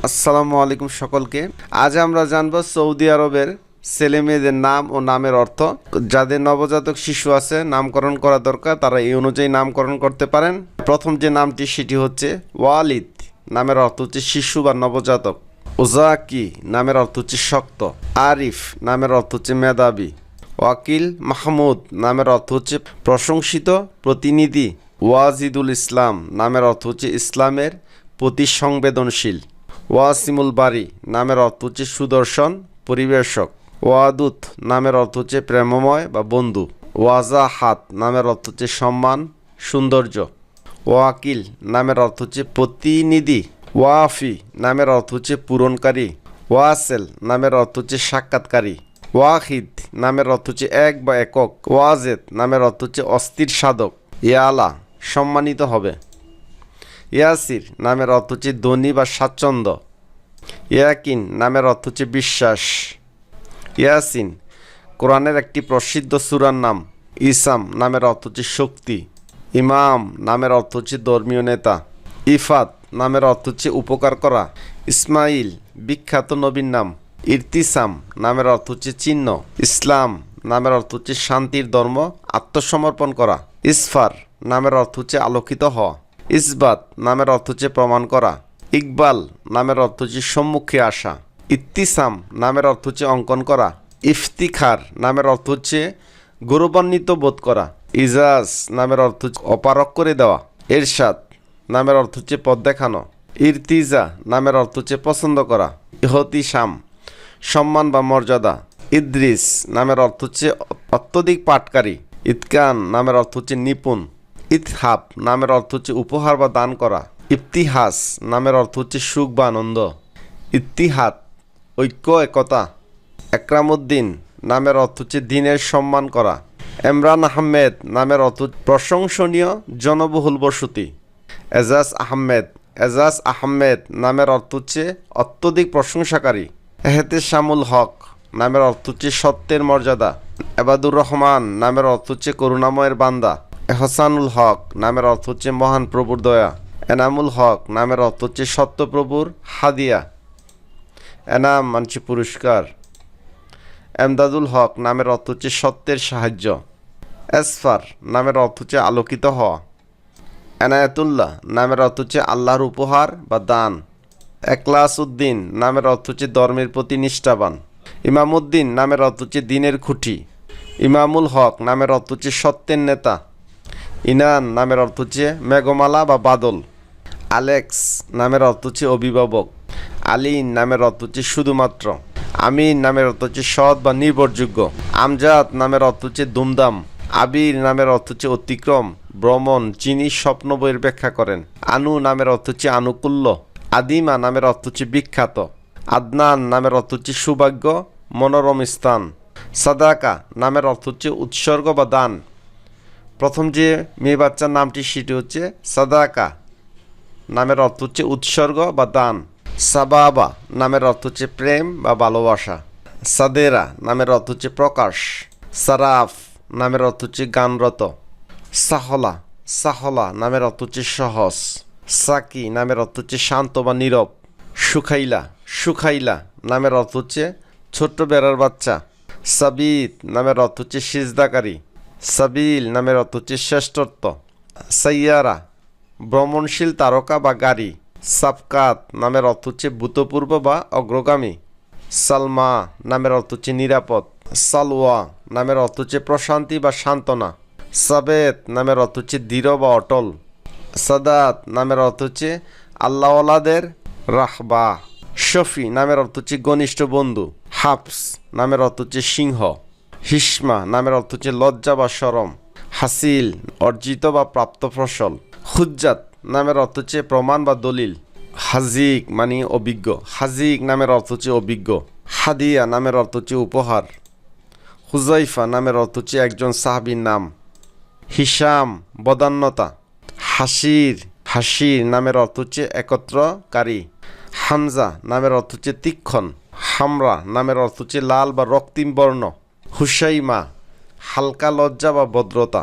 আসসালামু আলাইকুম সকলকে। আজ আমরা জানব সৌদি আরবের ছেলে মেয়েদের নাম ও নামের অর্থ। যাদের নবজাতক শিশু আছে, নামকরণ করা দরকার, তারা এই অনুযায়ী নামকরণ করতে পারেন। প্রথম যে নামটি সেটি হচ্ছে ওয়ালিদ, নামের অর্থ হচ্ছে শিশু বা নবজাতক। ওজাকি নামের অর্থ হচ্ছে শক্ত। আরিফ নামের অর্থ হচ্ছে মেধাবী। ওয়াকিল মাহমুদ নামের অর্থ হচ্ছে প্রশংসিত প্রতিনিধি। ওয়াজিদুল ইসলাম নামের অর্থ হচ্ছে ইসলামের প্রতি সংবেদনশীল। ওয়াসিমুল বারি নামের অর্থ হচ্ছে সুদর্শন পরিবেশক। ওয়াদুত নামের অর্থ হচ্ছে প্রেমময় বা বন্ধু। ওয়াজাহাত নামের অর্থ হচ্ছে সম্মান সৌন্দর্য। ওয়াকিল নামের অর্থ হচ্ছে প্রতিনিধি। ওয়াফি নামের অর্থ হচ্ছে পূরণকারী। ওয়াসেল নামের অর্থ হচ্ছে সাক্ষাৎকারী। ওয়াহিদ নামের অর্থ হচ্ছে এক বা একক। ওয়াজেদ নামের অর্থ হচ্ছে অস্থির সাধক। ইয়ালা সম্মানিত হবে। ইয়াসির নামের অর্থ হচ্ছে ধনী বা স্বাচ্ছন্দ্য। ইয়াকিন নামের অর্থ হচ্ছে বিশ্বাস। ইয়াসিন কোরআনের একটি প্রসিদ্ধ সূরার নাম। ইসাম নামের অর্থ হচ্ছে শক্তি। ইমাম নামের অর্থ হচ্ছে ধর্মীয় নেতা। ইফাত নামের অর্থ হচ্ছে উপকার করা। ইসমাইল বিখ্যাত নবীর নাম। ইরতিসাম নামের অর্থ হচ্ছে চিহ্ন। ইসলাম নামের অর্থ হচ্ছে শান্তির ধর্ম, আত্মসমর্পণ করা। ইসফার নামের অর্থ হচ্ছে আলোকিত হওয়া। ইসবাত নামের অর্থ হচ্ছে প্রমাণ করা। ইকবাল নামের অর্থ হচ্ছে সম্মুখে আসা। ইত্তিসাম নামের অর্থ হচ্ছে অঙ্কন করা। ইফতিখার নামের অর্থ হচ্ছে গৌরবান্বিত বোধ করা। ইজাজ নামের অর্থ হচ্ছে অপারক করে দেওয়া। এরশাদ নামের অর্থ হচ্ছে পথ দেখানো। ইরতিজা নামের অর্থ হচ্ছে পছন্দ করা। ইহতিসাম সম্মান বা মর্যাদা। ইদ্রিস নামের অর্থ হচ্ছে অত্যধিক পাটকারী। ইতকান নামের অর্থ হচ্ছে নিপুণ। ইতহাব নামের অর্থ হচ্ছে উপহার বা দান করা। ইফতিহাস নামের অর্থ হচ্ছে সুখ বা আনন্দ। ইত্তিহাদ ঐক্য একতা। একরামউদ্দিন নামের অর্থ হচ্ছে দিনের সম্মান করা। এমরান আহমেদ নামের অর্থ প্রশংসনীয় জনবহুল বসতি। এজাজ আহমেদ নামের অর্থ হচ্ছে অত্যধিক প্রশংসাকারী। এহতেশামুল হক নামের অর্থ হচ্ছে সত্যের মর্যাদা। এবাদুর রহমান নামের অর্থ হচ্ছে করুণাময়ের বান্দা। এহসানুল হক নামের অর্থ হচ্ছে মহান প্রভুর দয়া। এনামুল হক নামের অর্থ হচ্ছে সত্যপ্রভুর হাদিয়া। এনাম মানছে পুরস্কার। এমদাদুল হক নামের অর্থ হচ্ছে সত্যের সাহায্য। এসফার নামের অর্থ হচ্ছে আলোকিত হওয়া। এনায়েতুল্লাহ নামের অর্থ হচ্ছে আল্লাহর উপহার বা দান। একলাসউদ্দিন নামের অর্থ হচ্ছে ধর্মের প্রতি নিষ্ঠাবান। ইমামউদ্দিন নামের অর্থ হচ্ছে দিনের খুঁটি। ইমামুল হক নামের অর্থ হচ্ছে সত্যের নেতা। ইনান নামের অর্থ হচ্ছে মেঘমালা বা বাদল। আলেক্স নামের অর্থ হচ্ছে অভিভাবক। আলীন নামের অর্থ হচ্ছে শুধুমাত্র। আমিন নামের অর্থ হচ্ছে সৎ বা নির্ভরযোগ্য। আমজাদ নামের অর্থ হচ্ছে দুমদাম। আবির নামের অর্থ হচ্ছে অতিক্রম, ভ্রমণ, যিনি স্বপ্ন বইয়ের ব্যাখ্যা করেন। আনু নামের অর্থ হচ্ছে আনুকূল্য। আদিমা নামের অর্থ হচ্ছে বিখ্যাত। আদনান নামের অর্থ হচ্ছে সৌভাগ্য, মনোরম স্থান। সাদাকা নামের অর্থ হচ্ছে উৎসর্গ বা দান। প্রথম যে মেয়ে বাচ্চার নামটি সেটি হচ্ছে সাদাকা, নামের অর্থ হচ্ছে উৎসর্গ বা দান। সাবাবা নামের অর্থ হচ্ছে প্রেম বা ভালোবাসা। সাদেরা নামের অর্থ হচ্ছে প্রকাশ। সারাফ নামের অর্থ হচ্ছে গানরত। সাহলা নামের অর্থ হচ্ছে সহজ। সাকি নামের অর্থ হচ্ছে শান্ত বা নীরব। সুখাইলা নামের অর্থ হচ্ছে ছোট্ট বেড়ার বাচ্চা। সাবিত নামের অর্থ হচ্ছে সিজদাকারী। সাবিল নামের অর্থ হচ্ছে শ্রেষ্ঠত্ব। সাইয়ারা ভ্রমণশীল তারকা বা গাড়ি। সাবকাত নামের অর্থ হচ্ছে ভূতপূর্ব বা অগ্রগামী। সালমা নামের অর্থ হচ্ছে নিরাপদ। সালওয়া নামের অর্থ হচ্ছে প্রশান্তি বা সান্ত্বনা। সাবেত নামের অর্থ হচ্ছে দৃঢ় বা অটল। সাদাত নামের অর্থ হচ্ছে আল্লাহওয়ালাদের রাহবা। শফি নামের অর্থ হচ্ছে ঘনিষ্ঠ বন্ধু। হাফস নামের অর্থ হচ্ছে সিংহ। হিসমা নামের অর্থ হচ্ছে লজ্জা বা শরম। হাসিল অর্জিত বা প্রাপ্ত ফসল। হুজ্জাত নামের অর্থ হচ্ছে প্রমাণ বা দলিল। হাজিক মানে অভিজ্ঞ। হাজিক নামের অর্থ হচ্ছে অভিজ্ঞ। হাদিয়া নামের অর্থ হচ্ছে উপহার। হুজাইফা নামের অর্থ হচ্ছে একজন সাহাবীর নাম। হিসাম বদান্যতা। হাসির নামের অর্থ হচ্ছে একত্রকারী। হামজা নামের অর্থ হচ্ছে তীক্ষ্ণ। হামরা নামের অর্থ হচ্ছে লাল বা রক্তিম বর্ণ। হুসাইমা হালকা লজ্জা বা ভদ্রতা।